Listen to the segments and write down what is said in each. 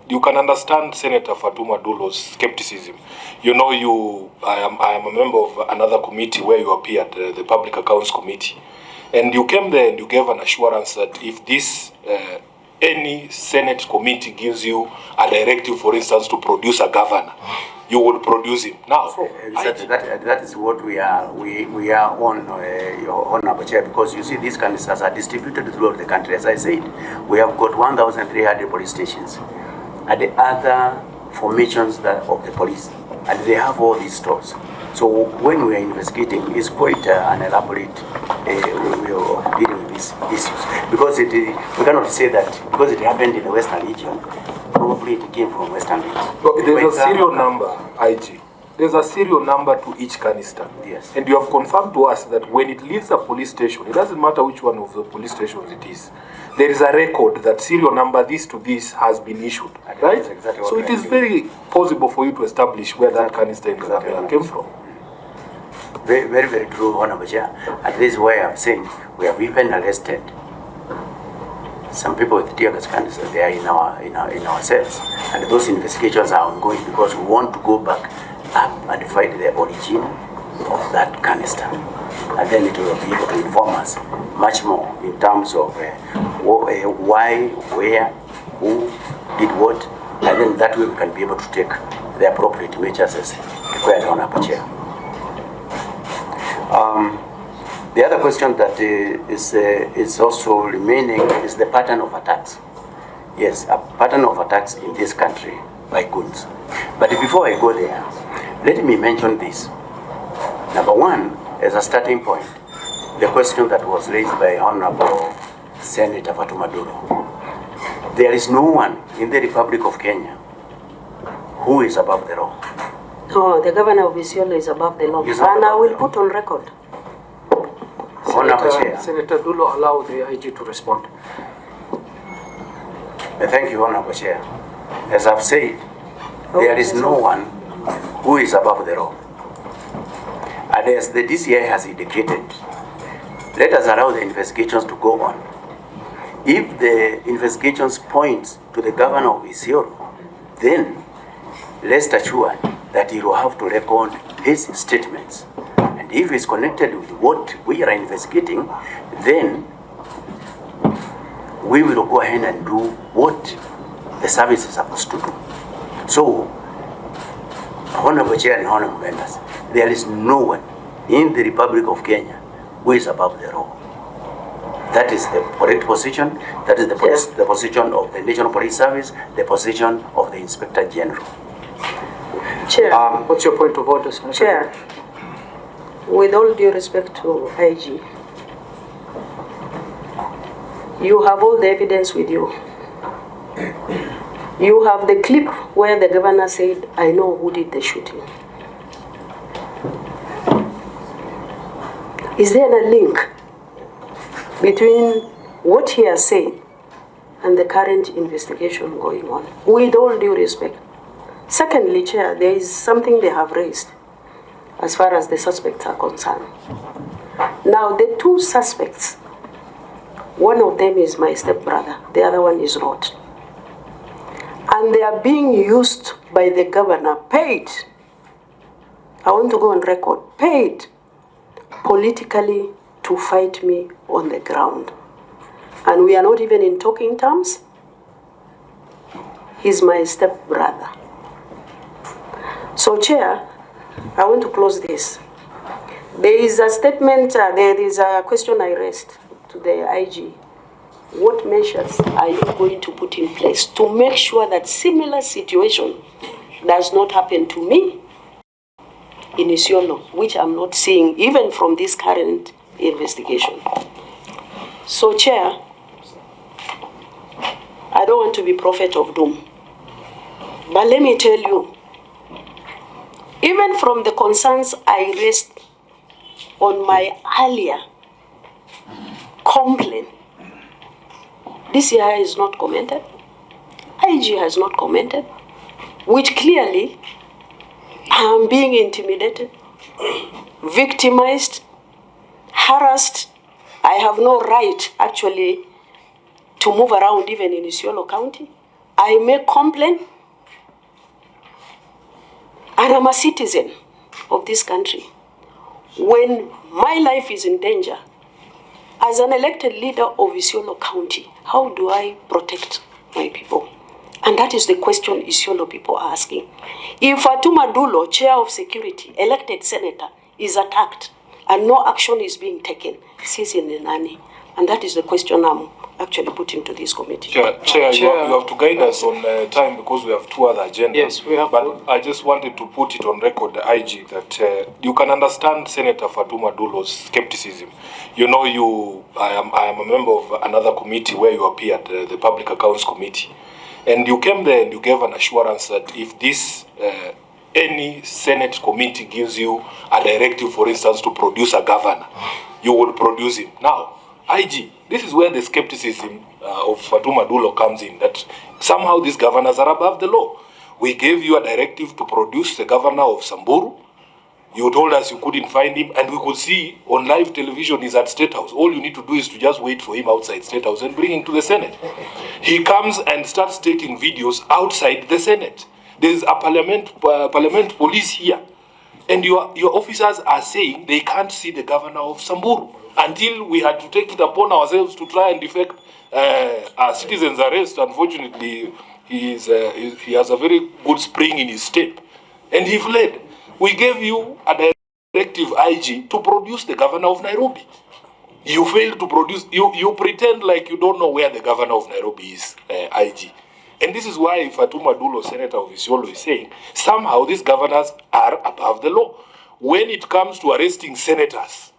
you can understand Senator Fatuma Dulo's skepticism. You know, I am a member of another committee where you appeared, the Public Accounts Committee. And you came there and you gave an assurance that if this, any Senate committee gives you a directive, for instance, to produce a governor, you would produce him. Now, that is what we are on, your Honorable Chair, because you see these canisters are distributed throughout the country. As I said, we have got 1,300 police stations and the other formations of the police, and they have all these stores. So when we are investigating, it's quite an elaborate way of dealing with these issues. Because we cannot say that because it happened in the Western region, probably it came from Western region. Look, there's a serial number, IG. There's a serial number to each canister. Yes. And you have confirmed to us that when it leaves a police station, it doesn't matter which one of the police stations it is, there is a record that serial number this to this has been issued. Right? Exactly so it is very possible for you to establish where that canister came from. Very, very, very true, Honorable Chair. And this is why I'm saying we have even arrested some people with tear gas canisters. They are in our cells, and those investigations are ongoing because we want to go back and find the origin of that canister, and then it will be able to inform us much more in terms of why, where, who did what, and then that way we can be able to take the appropriate measures as required, Honorable Chair. The other question that is also remaining is the pattern of attacks. Yes, a pattern of attacks in this country by goons. But before I go there, let me mention this. Number one, as a starting point, the question that was raised by Honorable Senator Fatuma Dulo. There is no one in the Republic of Kenya who is above the law. No, the governor of Isiolo is above the law. And I will put on record. Senator Dulo, allow the IG to respond. Thank you, Honorable Chair. As I've said, there is no one who is above the law. And as the DCI has indicated, let us allow the investigations to go on. If the investigations point to the governor of Isiolo, then rest assured that he will have to record his statements. And if it's connected with what we are investigating, then we will go ahead and do what the service is supposed to do. So, Honorable Chair and Honorable Members, there is no one in the Republic of Kenya who is above the law. That is the correct position. That is the position of the National Police Service, the position of the Inspector General. Chair. What's your point of order, Senator? Chair, with all due respect to IG, you have all the evidence with you. You have the clip where the governor said, I know who did the shooting. Is there a link between what he has said and the current investigation going on? With all due respect. Secondly, Chair, there is something they have raised as far as the suspects are concerned. Now, the two suspects, one of them is my stepbrother, the other one is not. And they are being used by the governor, paid, I want to go on record, paid politically to fight me on the ground. And we are not even in talking terms. He's my stepbrother. So, Chair, I want to close this. There is a statement, there is a question I raised to the IG. What measures are you going to put in place to make sure that similar situation does not happen to me in Isiolo, which I'm not seeing even from this current investigation? So, Chair, I don't want to be prophet of doom, but let me tell you, even from the concerns I raised on my earlier complaint, DCI has not commented, IG has not commented, which clearly I'm being intimidated, victimized, harassed. I have no right actually to move around even in Isiolo County. I make complaint, and I'm a citizen of this country. When my life is in danger, as an elected leader of Isiolo County, how do I protect my people? And that is the question Isiolo people are asking. If Fatuma Dulo, chair of security, elected senator, is attacked and no action is being taken, sisi ni nani? And that is the question I'm actually putting to this committee. Chair, you have to guide us on time because we have 2 other agendas. Yes, we have. But I just wanted to put it on record, IG, that you can understand Senator Fatuma Dulo's skepticism. You know, I am a member of another committee where you appeared, the Public Accounts Committee. And you came there and you gave an assurance that if this, any Senate committee gives you a directive, for instance, to produce a governor, you would produce him. Now, IG, this is where the skepticism of Fatuma Dulo comes in, that somehow these governors are above the law. We gave you a directive to produce the governor of Samburu. You told us you couldn't find him, and we could see on live television he's at State House. All you need to do is to just wait for him outside State House and bring him to the Senate. He comes and starts taking videos outside the Senate. There's a parliament police here. And your officers are saying they can't see the governor of Samburu until we had to take it upon ourselves to try and effect a citizen's arrest. Unfortunately, he has a very good spring in his step. And he fled. We gave you a directive, IG, to produce the governor of Nairobi. You failed to produce, you pretend like you don't know where the governor of Nairobi is, IG. And this is why Fatuma Dulo, Senator of Isiolo, is saying, somehow these governors are above the law. When it comes to arresting senators,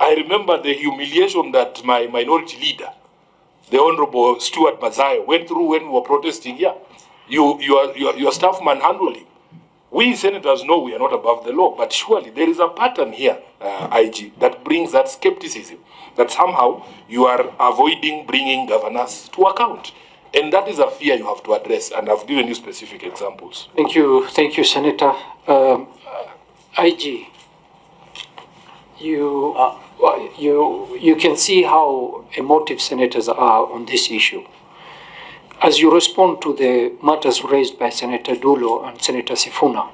I remember the humiliation that my minority leader, the Honorable Stuart Mazayo, went through when we were protesting here. Your staff manhandled him. We senators know we are not above the law, but surely there is a pattern here, IG, that brings that skepticism, that somehow you are avoiding bringing governors to account. And that is a fear you have to address, and I've given you specific examples. Thank you, Senator. IG, you can see how emotive senators are on this issue. As you respond to the matters raised by Senator Dulo and Senator Sifuna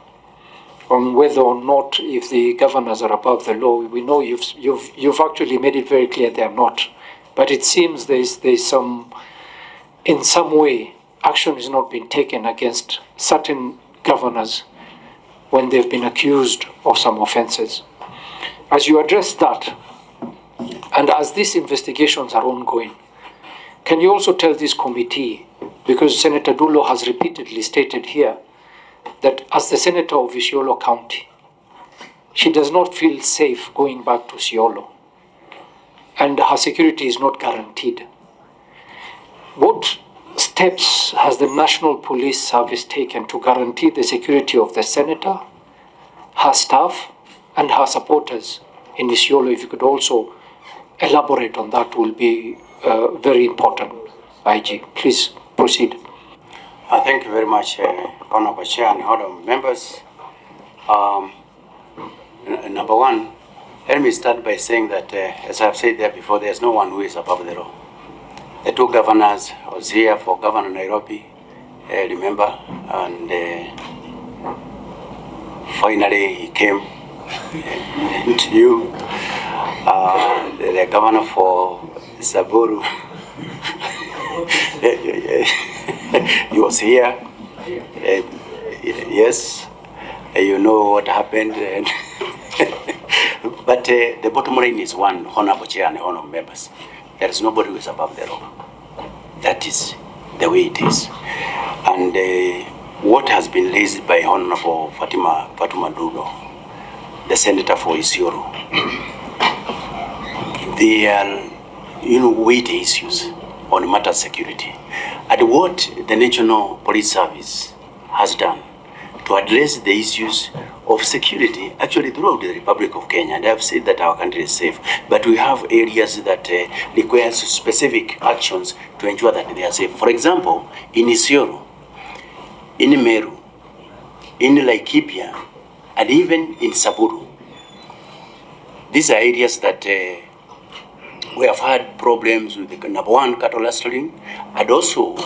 on whether or not if the governors are above the law, we know you've actually made it very clear they are not. But it seems there's some, in some way, action is not being taken against certain governors when they've been accused of some offenses. As you address that, and as these investigations are ongoing, can you also tell this committee, because Senator Dulo has repeatedly stated here that as the Senator of Isiolo County, she does not feel safe going back to Isiolo, and her security is not guaranteed. What steps has the National Police Service taken to guarantee the security of the Senator, her staff, and her supporters in Isiolo? If you could also elaborate on that, will be very important. IG, please proceed. Thank you very much, Honorable Chair and Honorable members. Number one, let me start by saying that, as I've said there before, there's no one who is above the law. The 2 governors was here for Governor Nairobi, remember, and finally he came to you, the governor for Samburu. He was here. Yes, you know what happened. But the bottom line is one, Honorable Chair and Honorable members. There is nobody who is above the law. That is the way it is. And what has been raised by Honorable Fatuma Dulo, the Senator for Isiolo, they are, weighty issues on matter of security. And what the National Police Service has done to address the issues of security actually throughout the Republic of Kenya. And I've said that our country is safe, but we have areas that require specific actions to ensure that they are safe. For example, in Isiolo, in Meru, in Laikipia, and even in Samburu. These are areas that we have had problems with the number one cattle rustling, and also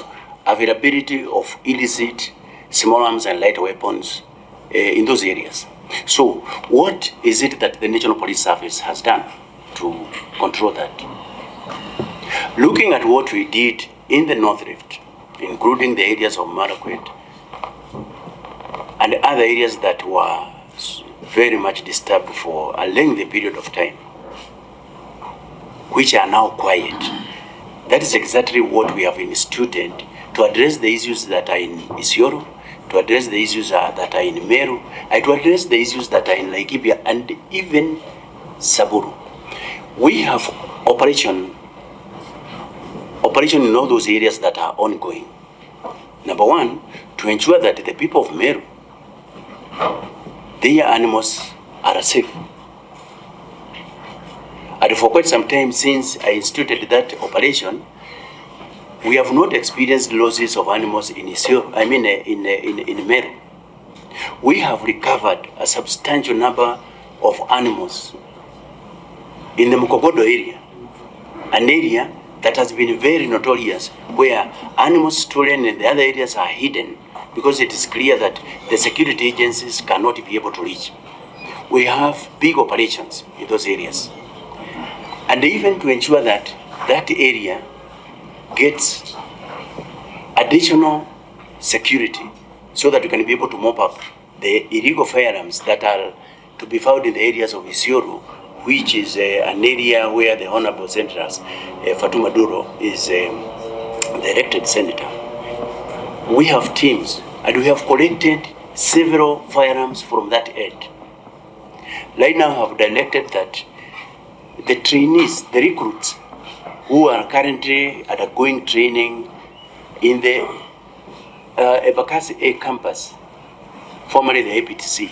availability of illicit small arms and light weapons in those areas. So what is it that the National Police Service has done to control that? Looking at what we did in the North Rift, including the areas of Marakwet and other areas that were very much disturbed for a lengthy period of time, which are now quiet. That is exactly what we have instituted to address the issues that are in Isiolo, to address the issues that are in Meru, and to address the issues that are in Laikipia and even Saburu. We have operation in all those areas that are ongoing. Number one, to ensure that the people of Meru, their animals are safe. And for quite some time since I instituted that operation, we have not experienced losses of animals in Isiolo, in Meru. We have recovered a substantial number of animals in the Mukogodo area, an area that has been very notorious, where animals stolen in the other areas are hidden because it is clear that the security agencies cannot be able to reach. We have big operations in those areas. And even to ensure that that area gets additional security so that we can be able to mop up the illegal firearms that are to be found in the areas of Isiolo, which is an area where the Honorable Senator Fatuma Dulo is the elected senator. We have teams and we have collected several firearms from that end. Right now I have directed that the trainees, the recruits who are currently undergoing training in the Ebakasi A campus, formerly the APTC,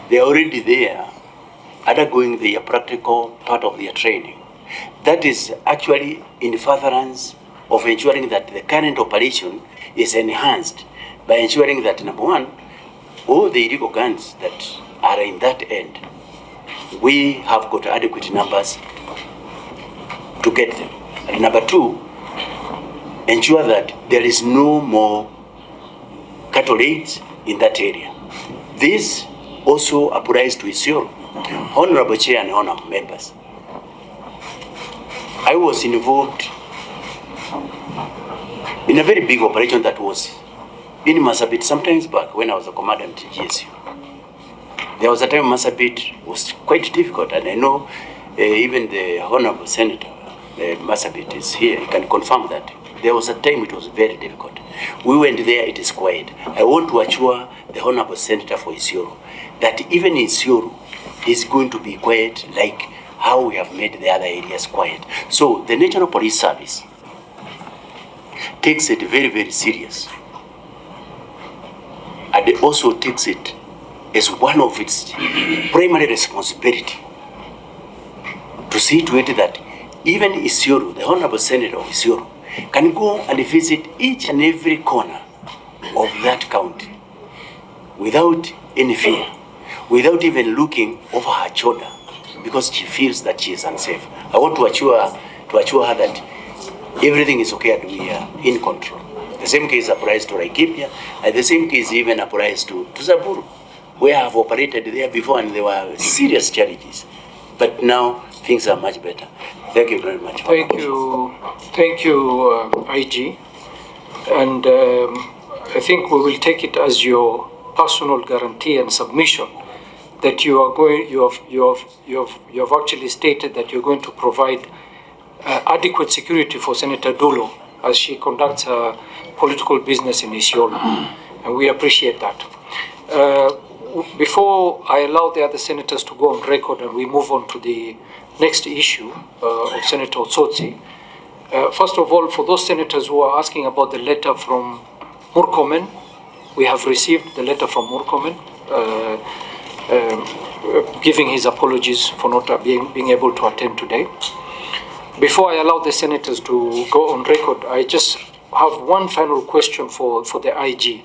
they are already there undergoing the practical part of their training. That is actually in furtherance of ensuring that the current operation is enhanced by ensuring that, number one, all the illegal guns that are in that end, we have got adequate numbers to get them. And number two, ensure that there is no more cattle raids in that area. This also applies to Isiolo. Honorable Chair and honorable members, I was involved in a very big operation that was in Masabit sometimes back when I was a commandant in GSU. There was a time Masabit was quite difficult, and I know even the Honorable Senator Masabit is here, he can confirm that. There was a time it was very difficult. We went there, it is quiet. I want to assure the Honorable Senator for Isiolo that even in Isiolo is going to be quiet like how we have made the other areas quiet. So the National Police Service takes it very, very serious. And it also takes it as one of its primary responsibility to see to it that even Isiolo, the Honorable Senator of Isiolo, can go and visit each and every corner of that county without any fear, without even looking over her shoulder, because she feels that she is unsafe. I want to assure her that everything is okay and we are in control. The same case applies to Laikipia, and the same case even applies to Saburu, where I have operated there before and there were serious challenges. But now things are much better. Thank you very much. Thank you, IG. And I think we will take it as your personal guarantee and submission that you have actually stated that you're going to provide adequate security for Senator Dulo as she conducts her political business in Isiolo, and we appreciate that. Before I allow the other senators to go on record and we move on to the next issue of Senator Otsotsi, first of all, for those senators who are asking about the letter from Murkomen, we have received the letter from Murkomen, giving his apologies for not being able to attend today. Before I allow the senators to go on record, I just have one final question for the IG.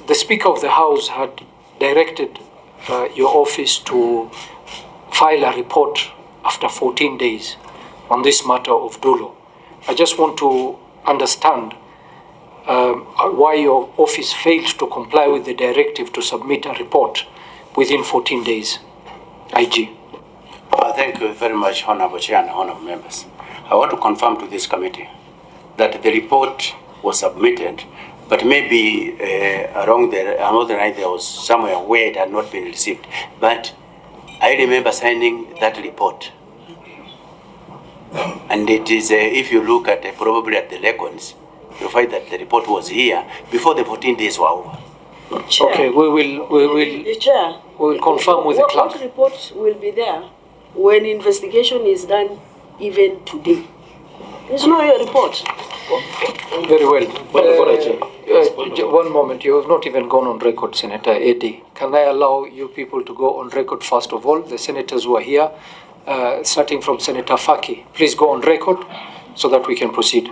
The Speaker of the House had directed your office to file a report after 14 days on this matter of Dulo. I just want to understand why your office failed to comply with the directive to submit a report within 14 days. IG. Thank you very much, Honorable Chair and Honorable Members. I want to confirm to this committee that the report was submitted, but maybe along the line there was somewhere where it had not been received. But I remember signing that report. And it is, if you look at probably at the records, you'll find that the report was here before the 14 days were over. Chair, Okay, we will confirm with the clerk. What report will be there when investigation is done even today? There's no report. Very well. One moment, you have not even gone on record, Senator Eddy. Can I allow you people to go on record first of all? The senators who are here, starting from Senator Faki. Please go on record so that we can proceed.